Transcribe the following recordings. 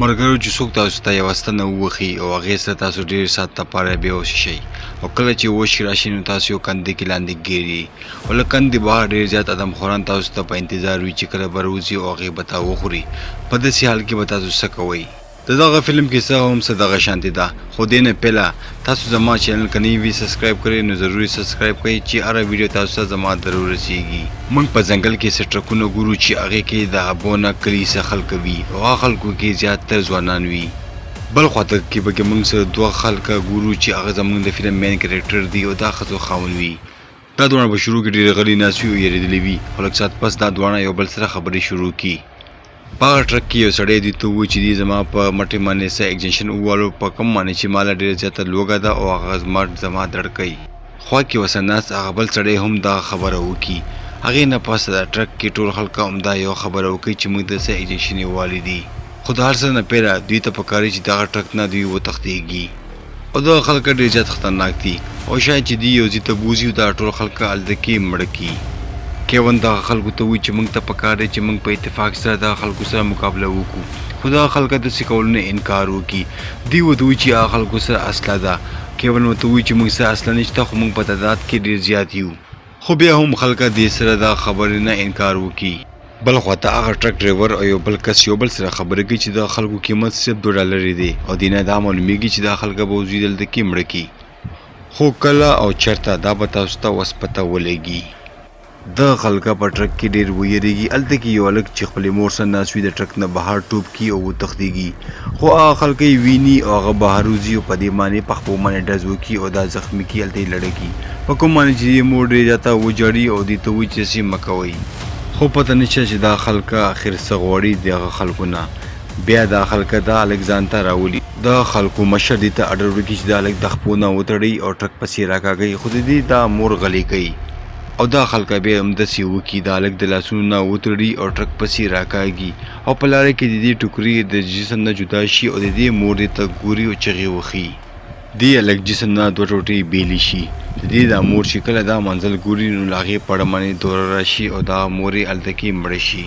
مرګرو چې څوک تاسو ته یوه ستنه ووهي او هغې سره تاسو ډېر ساعت لپاره بېهوشه شئ او کله چې وشي راشي نو تاسو یو کندې کې لاندې ګیرئ او له کندې بهر ډېر زیات ادمخوران تاسو ته په انتظار وي چې کله به راوځي او هغې به تا وخوري. په داسې حال کې به تاسو څه کوئ؟ د دغه فلم کیسه هم څه دغه شانتې ده، خو دې نه پهله تاسو زما چینل که نه وي سبسکرایب کړئ نو ضروري سبسکرایب کړئ چې هره ویډیو تاسو ته زما ضرور رسیږي. موږ په ځنګل کې څه ټرکونه ګورو چې هغې کې د ابو نه کلي څه خلک وي او هغه خلکو کې زیاتتر ځوانان وي. بل خواته کې به موږ څه دوه خلکه ګورو چې هغه زموږ د فلم مین کرکټر دي او دا ښځو خاوند وي. دا دواړه په شروع کې ډېرې غلي ناست وي او یېرېدلي وي او لږ ساعت پس دا دواړه یو بل سره خبرې شروع کړي. په هغه ټرک کې یو سړی دوی ته ووایي چې دوی زما په مټې باندې څه اکسجنشن ووالو په کوم باندې چې ماله ډېره زیاته لوږه ده او هغه زما دړ کوي. خوا کې ورسره ناست هغه بل سړی هم دغه خبره وکړي. هغې نه پس د ټرک کې ټول خلک همدا یو خبره وکړي چې موږ ته څه اکسجنشن یې والي دي. خو د هر څه نه پیله دوی ته پکار چې دغه ټرک نه دوی وتښتېږي او دغه خلک ډېر زیات خطرناک دي او شاید چې دوی یو ځای ته بوځي او دا ټول خلک هلته کې مړه کړي. کیون دغه خلکو ته وایي چې موږ ته پکار دی چې موږ په اتفاق سره دغه خلکو سره مقابله وکړو، خو دغه خلک داسې کولو نه انکار وکړي. دوی ورته وایي چې هغه خلکو سره اسلحه ده. کیون ورته وایي چې موږ سره اسلحه نشته خو موږ په تعداد کې ډېر زیات یو، خو بیا هم خلک دې سره دا خبرې نه انکار وکړي. بل خواته هغه ټرک ډرایور او یو بل کس یو بل سره خبرې کوي چې د خلکو قیمت صرف $2 دی او دې نه دا معلومیږي چې دا خلک به وزوی دلته کې مړه کړي. خو کله او چېرته دا به تاسو ته اوس پته ولګي. د خلکه په ټرک کې ډېر ویریږي. هلته کې یو هلک چې خپلې مور سره ناست وي د ټرک نه بهر ټوپ کړي او وتښتېږي، خو هغه خلک یې ویني او هغه بهر وځي او په دې باندې په خپو باندې ډز وکړي او دا زخمي کړي، هلته یې لړه کړي. په کوم باندې چې یې مور ډېر زیاته وژاړي او دې ته وایي چې داسې مه کوئ، خو پته نشته چې دا خلکه اخر څه غواړي د هغه خلکو نه. بیا دا خلکه دا هلک ځان ته راولي. د خلکو مشر دې ته اډر وکړي چې دا هلک د خپو نه وتړئ او ټرک پسې راکاږئ، خو د دې دا مور غلې کوي او دا خلک بیا همداسې وکړي، دا هلک د لاسونو نه وتړي او ټرک پسې راکاږي او په لاره کې د دې ټوکرې د جسم نه جدا شي او د دې مور دې ته ګوري او چغې وښي. دې هلک جسم نه دوه ټوټې بېلې شي. د دې دا مور چې کله دا منزل ګوري نو له هغې په اړه باندې دوره راشي او دا مور یې هلته کې مړه شي.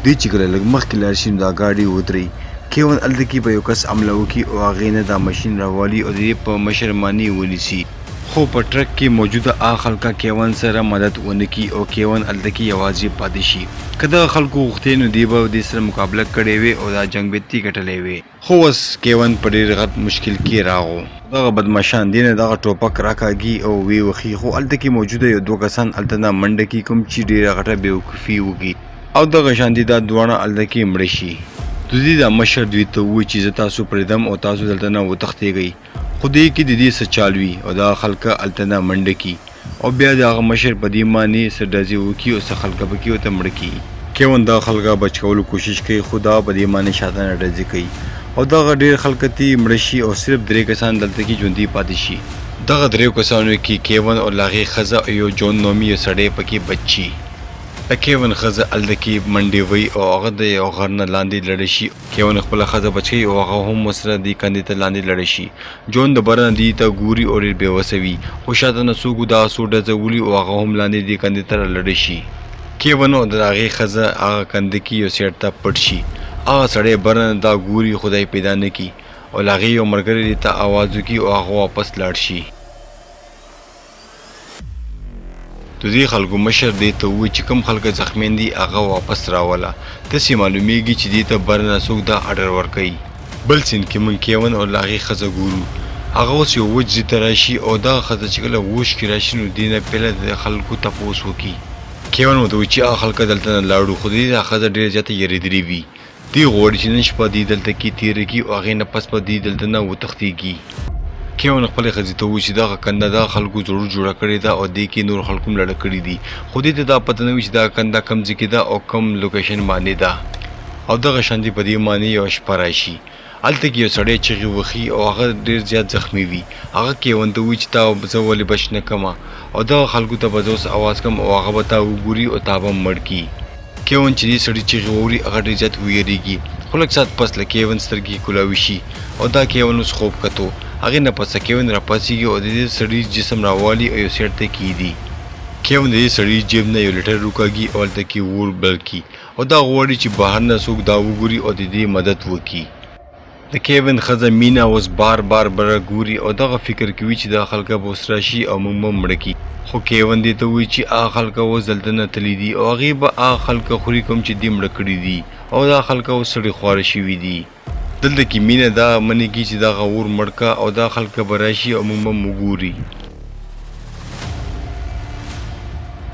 دوی چې کله لږ مخکې لاړ شي نو دا ګاډي ودرئ. کیون هلته کې به یو کس حمله وکړي او هغې نه دا ماشین راوالي او د دې په مشر باندې ونیسي، خو په ټرک کې موجوده هغه خلکه کیون سره مدد ونه کړي او کیون هلته کې یوازې پاتې شي. که دغه خلکو غوښتې نو دوی به دې سره مقابله کړې وې او دا جنګ به یې ګټلی وې، خو اوس کیون په ډېر غټ مشکل کې راغو. دغه بدماشان دې نه دغه ټوپک راکاږي او ویې وښي، خو هلته کې موجوده یو دوه کسان هلته نه منډه کړي کوم چې ډېره غټه بېوقوفي وکړي او دغه شانتې دا دواړه هلته کې مړه شي. د دې دا مشر دوی ته ووایي چې زه تاسو پرېږدم او تاسو دلته نه وتښتېږئ، خو دې کې د دې څه چال وي او دا خلکه هلته نه منډه کړي او بیا د هغه مشر په دې باندې څه ډزې وکړي او څه خلکه پکې ورته مړه کړي. کیون دغه خلکه بچ کولو کوشش کوي خو دا په دې باندې شاته نه ډزې کوي او دغه ډېر خلکه ترې مړه شي او صرف 3 کسان دلته کې ژوندي پاتې شي. دغه 3 کسانو کې کیون او له هغې ښځه او یو جون نومي یو سړی پکې بچ شي. د کیون ښځه هلته کې منډې وهي او هغه د یو غر نه لاندې لړه شي. کیون خپله ښځه بچوي او هغه هم ورسره دې کندې ته لاندې لړه شي. جون د بره نه دې ته ګوري او ډېر بېوسه وي، خو شاته نه څوک دغه څو ډزه ولي او هغه هم لاندې دې کندې ته رالړه شي. کیون او د هغې ښځه هغه کنده کې یو سیټ ته پټ شي. هغه سړی بره نه دا ګوري خدای پیدا نه کړي او له هغې یو ملګری دې ته اواز وکړي او هغه واپس لاړ شي. د دې خلکو مشر دې ته ووایي چې کوم خلک زخمیان دي هغه واپس راوله. داسې معلومیږي چې دې ته بره نه څوک دا اډر ورکوي. بل سین کې موږ کیون او له هغې ښځه ګورو. هغه اوس یو وچ ځای ته راشي او دغه ښځه چې کله ووش کې راشي نو دې نه پهله د خلکو تپوس وکړي. کیون ورته وایي چې هغه خلکه دلته نه لاړو، خو دې دا ښځه ډېره زیاته یېرېدلې وي. دوی غواړي چې نن شپه دوی دلته کې تېره کړي او هغې نه پس به دوی دلته نه وتښتېږي. کیون خپلې ښځې ته وایي چې دغه کنده دغه خلکو ضرور جوړه کړې ده او دې کې نور خلکو هم لړه کړي دي، خو دې ته دا پته نه وي چې دغه کنده کوم ځای کې ده او کوم لوکیشن باندې ده. او دغه شانتې په دې باندې یوه شپه راشي. هلته کې یو سړی چغې وهي او هغه ډېر زیات زخمي وي. هغه کیون ته وایي چې تا زه ولې بچ نه کړمه او دغه خلکو ته به زه اوس اواز کړم او هغه به تا وګوري او تا به مړ کړي. کیون چې دې سړي چغې واوري هغه ډېر زیات ویرېږي، خو لږ ساعت پس له کیون سترګې کولاوي شي او دا کیون اوس خوب کتو. هغې نه پس کیون راپاڅېږي او د دې سړي جسم راوالي او یو سیټ ته کېږدي. کیون د دې سړي جیب نه یو لیټر روکاږي او هلته کې اور بل کړي او دا غواړي چې بهر نه څوک دا وګوري او د دې مدد وکړي. د کیون ښځه مینا اوس بار بار بره ګوري او دغه فکر کوي چې دا خلکه به اوس راشي او موږ به مړه کي. خو کیون دې ته وایي چې هغه خلکه اوس دلته نه تللي دي او هغې به هغه خلکه خوري کوم چې دې مړه کړي دي او دا خلکه اوس سړي خواره شوي دي. دلته کې مینه دا منې کي چې دغه اور مړ که او دا خلکه به راشي او موږ به وګوري.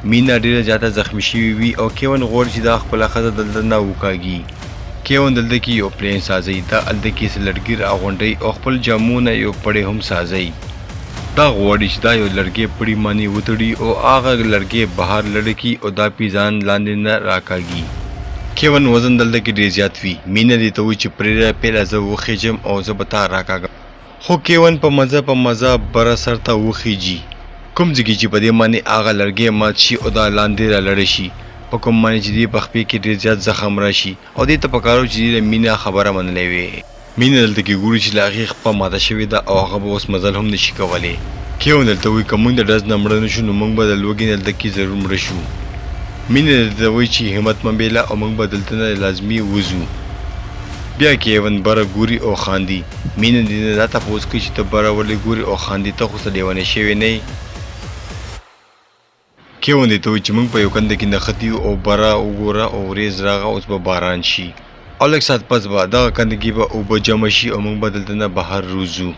مینا ډېره زیاته زخمی شوې وي او کیون غواړي چې دا خپله ښځه دلته نه وکاږي. کیون دلته کې یو پلین سازی، دا هلته کې څه لرګي راغونډوي او خپل جامو نه یو پړی هم سازی. دا غواړي چې دا یو لرګی پړي باندې وتړي او هغه لرګی بهر لړې کړي او دا پې ځان لاندې نه راکاږي. کیون وزن دلته کې ډېر زیات وي. مینه دې ته وایي چې پرېږده پیله زه وخېږم او زه به تا راکاږم. خو کیون په مزه بره سر ته وخېږي. کوم ځای کې چې په دې باندې هغه لرګی مات شي او دا لاندې رالړی شي، په کوم باندې چې دې په خپې کې ډېر زیات زخم راشي او دې ته پکار و چې دې د مینه خبره منلی وې. مینه دلته کې ګوري چې له هغې خپه ماته شوې ده او هغه به اوس مزل هم نشي کولی. کیون دلته وایي که موږ د ډز نه مړه نه شو نو موږ به د لوږې نه دلته کې ضرور مړه شو. مینه دلته وایي چې همت مه بېله او موږ به دلته نه لازمي وځو. بیا کیون بره ګوري او خاندي. مینه دې نه دا تپوس کوي چې ته بره ولې ګوري او خاندي، ته خو څه لیونی شوی نه یې. کیون دې ته وایي چې موږ په یو کنده کې نښتي یو او بره وګوره او ورېځ راغه اوس به باران شي او لږ ساعت پس به دغه کنده کې به اوبه جمع شي او موږ به دلته نه بهر روزو.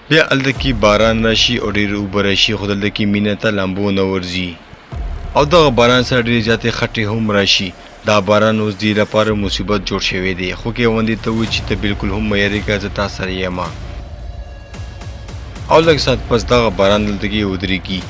بیا هلته کې باران راشي او ډېرې اوبه راشي خو دلته کې مینه ته لامبو نه ورځي او دغه باران سره ډېرې زیاتې خټې هم راشي. دا باران اوس دې لپاره مصیبت جوړ شوی دی. خو کیون دې ته وایي چې ته بلکل هم مه یېرېږه، زه تا سره یم. او لږ ساعت پس دغه باران دلته کې ودرېږي.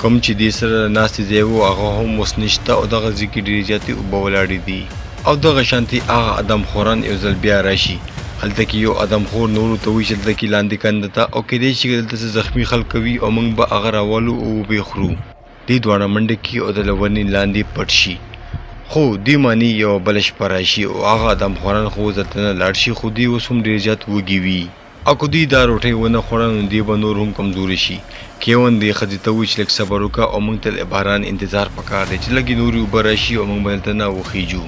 کوم چې دې سره ناستې ځای و هغه هم اوس نشته او دغه ځای کې ډېرې زیاتې اوبه ولاړې دي او دغه شانتې هغه ادمخوران یو ځل بیا راشي. هلته کې یو ادمخور نورو ته وایي چې دلته کې لاندې کنده ته او کیدای شي دلته څه زخمي خلک وي او موږ به هغه راولو او وبې خورو. دې دواړه منډه کړي او د ونې لاندې پټ شي. خو دې معنی یوه بله شپه راشي او هغه ادمخوران خو اوس دلته نه لاړ شي خو دوی اوس هم ډېر زیات وږي وي او که دوی دا روټۍ ونه خوړه نو دوی به نور هم کمزوري شي. کیون دې ښځې ته وایي چې لږ صبر وکړه او موږ ته د باران انتظار پکار دی چې لږې نورې اوبه راشي او موږ به دلته نه وخېږو.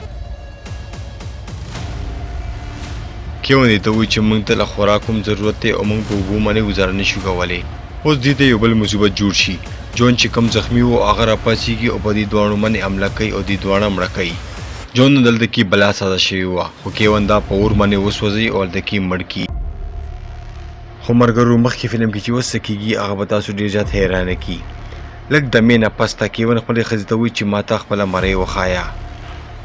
کیون دې ته وایي چې موږ ته له خوراک هم ضرورت دی او موږ په اوبو باندې ګزاره نه شو کولی. اوس دې ته یو بل مصیبت جوړ شي. جون چې کم زخمي و هغه راپاڅېږي او په دې دواړو باندې حمله کوي او دې دواړه مړه کوي. جون دلته کې بلا سازه شوې وه خو کیون دا په اور باندې وسوځوي او هلته کې مړ کړي. خو ملګرو مخکې فلم کې چې اوس څه کېږي هغه به تاسو ډېر زیات حیرانه کړي. لږ دمې نه پس ته کیون خپلې ښځې ته وایي چې ما ته خپله مرۍ وښایه.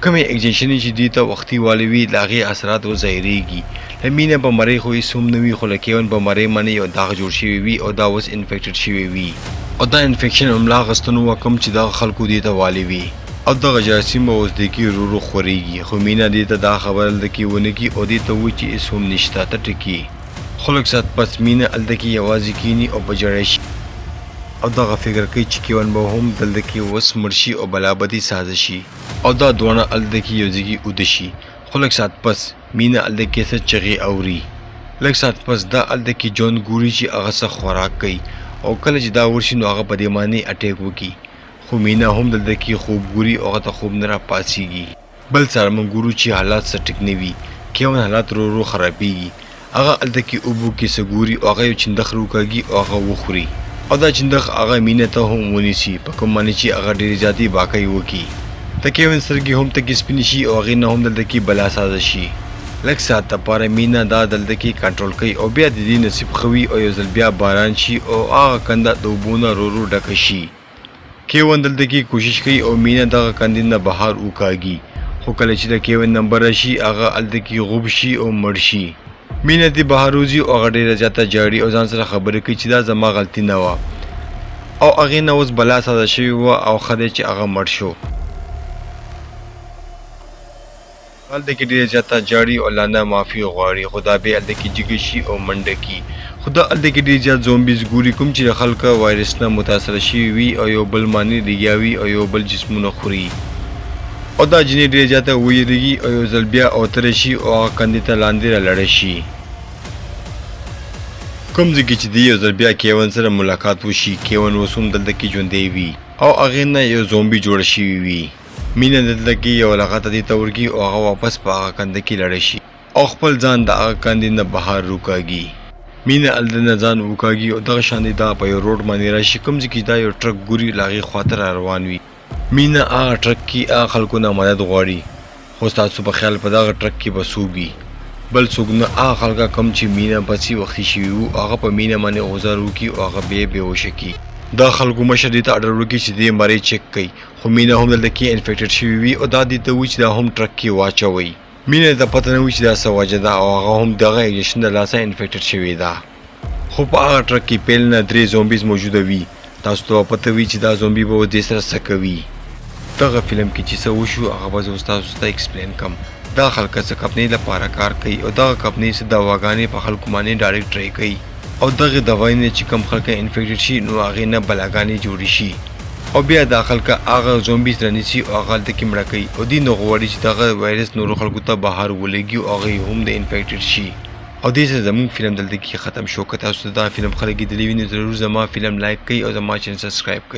کومې اکجنشنې چې دوی ته وختي والی وي د هغې اثرات وظاهرېږي. له مینه به مرۍ خو هېڅ هم نه وي خو له کیون به مرۍ باندې یو داغ جوړ شوی وي او دا اوس انفیکټډ شوی وي او دا انفیکشن هملا اخیستنو وه کوم چې دغه خلکو دې ته والی وي او دغه جراثیم به اوس دې کې ورو ورو خورېږي. خو مینه دې ته دا خبره دلته کې ونه کړي او دې ته وایي چې هېڅ هم نشته، ته ټکي. خو لږ ساعت پس مینه هلته کې یوازې کښېني او په ژړی شي او دغه فکر کوي چې کیون به هم دلته کې اوس مړ شي او بلابدي سازه شي او دا دواړه هلته کې یو ځای کې اوده شي. خو لږ ساعت پس مینه هلته کې څه چغې اوري. لږ ساعت پس دا هلته کې جون ګوري چې هغه څه خوراک کوي او کله چې دا ورشي نو هغه په دې باندې اټیک وکړي. خو مینه هم دلته کې خوب ګوري او هغه ته خوب نه راپاڅېږي. بل سره موږ ګورو چې حالات څه ټیک نه وي. کیون حالات ورو ورو خرابېږي. هغه هلته کې اوبو کې څه ګوري او هغه یو چندخ راوکاږي او هغه وخوري او دا چندخ هغه مینه ته هم ونیسي په کوم باندې چې هغه ډېرې زیاتې باکۍ وکړي. د کیون سترګې هم تکې سپینې شي او هغې نه هم دلته کې بلا سازه شي. لږ ساعت دپاره مینه دا دلته کې کنټرول کوي او بیا د دې نصیب ښه وي او یو ځل بیا باران شي او هغه کنده د اوبو نه ورو ورو ډکه شي. کیون دلته کې کوشش کوي او مینه دغه کندې نه بهر وکاږي خو کله چې د کیون نمبر راشي هغه هلته کې غوب شي او مړ شي. مینه دې بهر وځي او هغه ډېره زیاته جاړي او ځان سره خبرې کوي چې دا زما غلطي نه وه او هغې نه اوس بلا سازه شوې وه او ښه دی چې هغه مړ شو. هلته کې ډېره زیاته جاړي او له نه معافي غواړي خو دا بیا هلته کې جګې شي او منډه کړي. خو دا هلته کې ډېر زیات زومبیز ګوري کوم چې د خلکه وایرس نه متاثره شوي وي او یو بل باندې ریږیا وي او یو بل جسمونه خوري او دا جنې ډېر زیاته ویریږي او یو ځل بیا اوتره شي او هغه کندې ته لاندې رالړی شي. کوم ځای کې چې دی یو ځل بیا کیون سره ملاقات وشي کیون اوس هم دلته کې ژوندی وي او هغې نه یو زومبي جوړه شوي وي. مینه دلته کې یو لغته دې ته ورکړي او هغه واپس په هغه کنده کې لړی شي او خپل ځان د هغه کندې نه بهر روکاږي. مینه الدنه ځان وکاږي او دغه شان دا په یو روډ باندې راشي، کوم ځای کې دا یو ټرک ګوري لاغې خواته را روان وي. مینه هغه ټرک کې هغه خلکو نه مدد غواړي، خو ستاسو په خیال په دغه ټرک کې به څوک وي؟ بل څوک نه، هغه خلکه کوم چې مینه پسې وختي شوي وو هغه په مینه باندې غوځار وکړي او هغه بېهوشه کړي. دا خلکو مشر دې ته اډر وکړي چې دې مری چک کړي، خو مینه هم دلته کې انفیکټډ شوي وي او دا دې ته وایي چې دا هم ټرک کې واچوئ. مینه ته پته نه وي چې دا څه وجه ده او هغه هم دغه انجکشن د لاسه انفیکټډ شوې ده. خو په هغه ټرک کې پیل نه 3 زومبیز موجوده وي. تاسو ته پته وي چې دا زومبي به دې سره څه کوي. دغه فلم کې چې څه وشو هغه به زه تاسو ته ایکسپلین کوم. دا خلک څه کمپنۍ لپاره کار کوي او دغه کمپنۍ څه دواګانې په خلکو باندې ډایرکټ ټرای کوي او دغه دوايي نه چې کم خلک انفیکټډ شي نو هغې نه بلاګانې جوړې شي او بیا دا خلک هغه زومبیز رانیسي او هغه هلته کې مړه کوي او دوی نه غواړي چې دغه وایرس نورو خلکو ته بهر ولګي او هغوی هم د انفیکټډ شي. او دې سره زموږ فلم دلته کې ختم شو. که تاسو ته دا فلم ښه لګېدلی وي نو ضرور زما فلم لایک کړئ او زما چینل سبسکرایب کړئ.